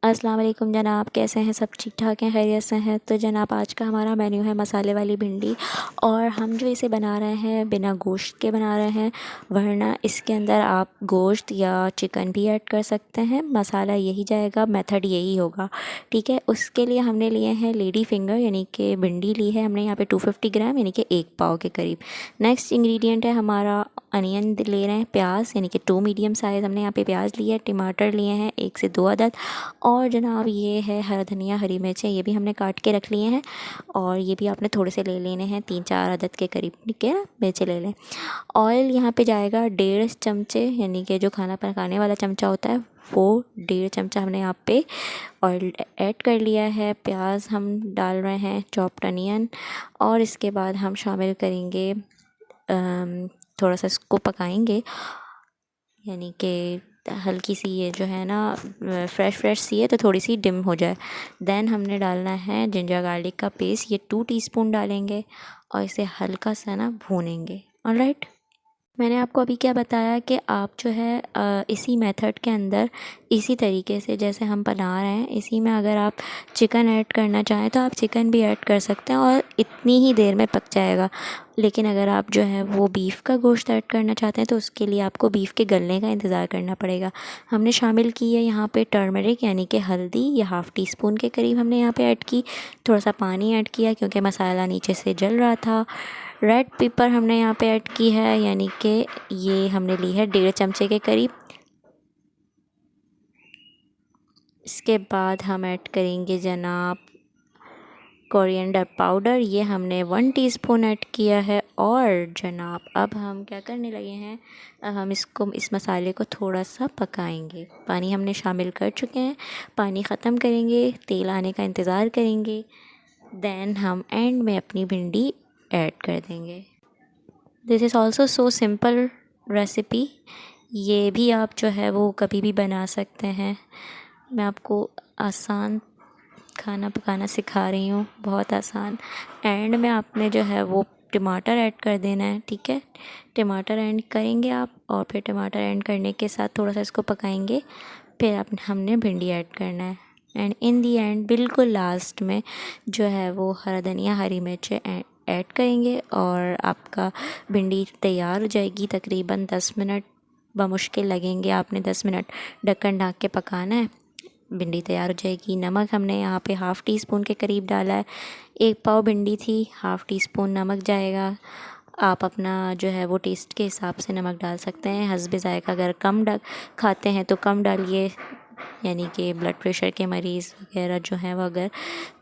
अस्सलाम वालेकुम जनाब, कैसे हैं? सब ठीक ठाक हैं, खैरियत से हैं? तो जनाब आज का हमारा मेन्यू है मसाले वाली भिंडी। और हम जो इसे बना रहे हैं बिना गोश्त के बना रहे हैं, वरना इसके अंदर आप गोश्त या चिकन भी ऐड कर सकते हैं। मसाला यही जाएगा, मेथड यही होगा, ठीक है। उसके लिए हमने लिए हैं लेडी फिंगर यानी कि भिंडी ली है हमने यहाँ पे 250 ग्राम यानी कि 1 पाव के करीब। नेक्स्ट इंग्रेडिएंट है हमारा अनियन ले रहे हैं, प्याज यानी कि 2 मीडियम साइज़ हमने यहाँ पे प्याज लिया है। टमाटर लिए हैं 1 से 2 अदद। और जनाब ये है हरा धनिया, हरी मिर्चें, ये भी हमने काट के रख लिए हैं। और ये भी आपने थोड़े से ले लेने हैं, 3-4 अदद के करीब, ठीक है ना, मिर्चें ले लें। ऑयल यहाँ पे जाएगा 1.5 चमचे यानी कि जो खाना पकाने वाला चमचा होता है वो 1.5 चमचा हमने यहाँ पे ऑयल ऐड कर लिया है। प्याज हम डाल रहे हैं, चॉप्ड अनियन, और इसके बाद हम शामिल करेंगे थोड़ा सा इसको पकाएंगे यानी कि हल्की सी ये जो है ना फ्रेश सी है तो थोड़ी सी डिम हो जाए। देन हमने डालना है जिंजर गार्लिक का पेस्ट, ये 2 टीस्पून डालेंगे और इसे हल्का सा ना भूनेंगे। ऑलराइट, मैंने आपको अभी क्या बताया कि आप जो है इसी मेथड के अंदर इसी तरीके से जैसे हम बना रहे हैं इसी में अगर आप चिकन ऐड करना चाहें तो आप चिकन भी ऐड कर सकते हैं और इतनी ही देर में पक जाएगा। लेकिन अगर आप जो है वो बीफ का गोश्त ऐड करना चाहते हैं तो उसके लिए आपको बीफ के गलने का इंतज़ार करना पड़ेगा। हमने शामिल की है यहाँ पे टर्मरिक यानी कि हल्दी, ये ½ टीस्पून के करीब हमने यहाँ पे ऐड की। थोड़ा सा पानी ऐड किया क्योंकि मसाला नीचे से जल रहा था। रेड पेपर हमने यहाँ पे ऐड की है यानी कि ये हमने ली है 1.5 चमचे के करीब। इसके बाद हम ऐड करेंगे जनाब कोरिएंडर पाउडर, ये हमने 1 टीस्पून ऐड किया है। और जनाब अब हम क्या करने लगे हैं, अब हम इस मसाले को थोड़ा सा पकाएंगे। पानी हमने शामिल कर चुके हैं, पानी ख़त्म करेंगे, तेल आने का इंतज़ार करेंगे। देन हम एंड में अपनी भिंडी ऐड कर देंगे। This is also so simple recipe, ये भी आप जो है वो कभी भी बना सकते हैं। मैं आपको आसान खाना पकाना सिखा रही हूँ, बहुत आसान। एंड में आपने जो है वो टमाटर ऐड कर देना है, ठीक है। टमाटर ऐड करेंगे आप और फिर टमाटर ऐड करने के साथ थोड़ा सा इसको पकाएंगे, फिर हमने भिंडी ऐड करना है। एंड इन दी एंड बिल्कुल लास्ट में जो है वो हरा धनिया, हरी मिर्चें ऐड करेंगे और आपका भिंडी तैयार हो जाएगी। तकरीबन 10 मिनट बमुश्किल लगेंगे, आपने 10 मिनट ढक्कन ढाँक के पकाना है, भिंडी तैयार हो जाएगी। नमक हमने यहाँ पे ½ टीस्पून के करीब डाला है, 1 पाव भिंडी थी, ½ टीस्पून नमक जाएगा। आप अपना जो है वो टेस्ट के हिसाब से नमक डाल सकते हैं, हस्बे ज़ायक़ा। अगर कम खाते हैं तो कम डालिए, यानी कि ब्लड प्रेशर के मरीज़ वगैरह जो हैं वो अगर,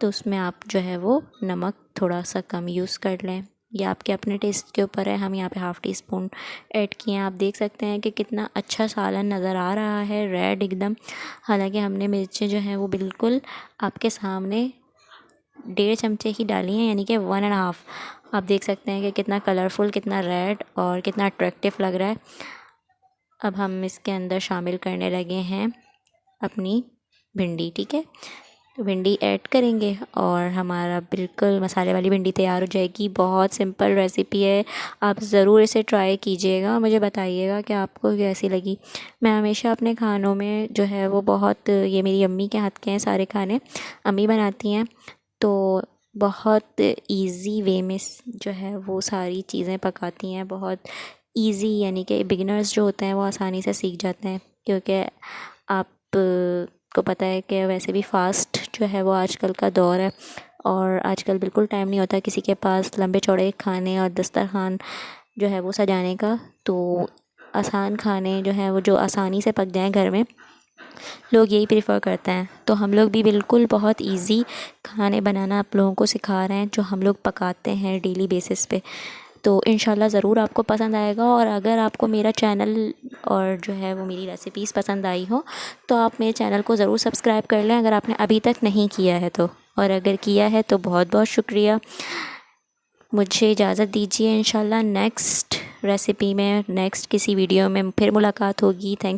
तो उसमें आप जो है वो नमक थोड़ा सा कम यूज़ कर लें, ये आपके अपने टेस्ट के ऊपर है। हम यहाँ पे ½ टीस्पून ऐड किए हैं। आप देख सकते हैं कि कितना अच्छा सालन नज़र आ रहा है, रेड एकदम। हालांकि हमने मिर्चें जो हैं वो बिल्कुल आपके सामने 1.5 चमचे ही डाली हैं यानी कि 1½ आप देख सकते हैं कि कितना कलरफुल, कितना रेड और कितना अट्रैक्टिव लग रहा है। अब हम इसके अंदर शामिल करने लगे हैं अपनी भिंडी, ठीक है। तो भिंडी ऐड करेंगे और हमारा बिल्कुल मसाले वाली भिंडी तैयार हो जाएगी। बहुत सिंपल रेसिपी है, आप ज़रूर इसे ट्राई कीजिएगा, मुझे बताइएगा कि आपको कैसी लगी। मैं हमेशा अपने खानों में जो है वो बहुत, ये मेरी अम्मी के हाथ के हैं सारे खाने, अम्मी बनाती हैं तो बहुत इजी वे में जो है वो सारी चीज़ें पकाती हैं, बहुत इजी, यानी कि बिगिनर्स जो होते हैं वो आसानी से सीख जाते हैं। क्योंकि आप को पता है कि वैसे भी फ़ास्ट जो है वो आजकल का दौर है और आजकल बिल्कुल टाइम नहीं होता किसी के पास लंबे चौड़े खाने और दस्तरखान जो है वो सजाने का। तो आसान खाने जो हैं वो जो आसानी से पक जाएं घर में, लोग यही प्रेफर करते हैं। तो हम लोग भी बिल्कुल बहुत इजी खाने बनाना आप लोगों को सिखा रहे हैं जो हम लोग पकाते हैं डेली बेसिस पे। तो इंशाल्लाह ज़रूर आपको पसंद आएगा। और अगर आपको मेरा चैनल और जो है वो मेरी रेसिपीज़ पसंद आई हो तो आप मेरे चैनल को ज़रूर सब्सक्राइब कर लें अगर आपने अभी तक नहीं किया है तो, और अगर किया है तो बहुत बहुत शुक्रिया। मुझे इजाज़त दीजिए, इंशाल्लाह नेक्स्ट रेसिपी में, नेक्स्ट किसी वीडियो में फिर मुलाकात होगी। थैंक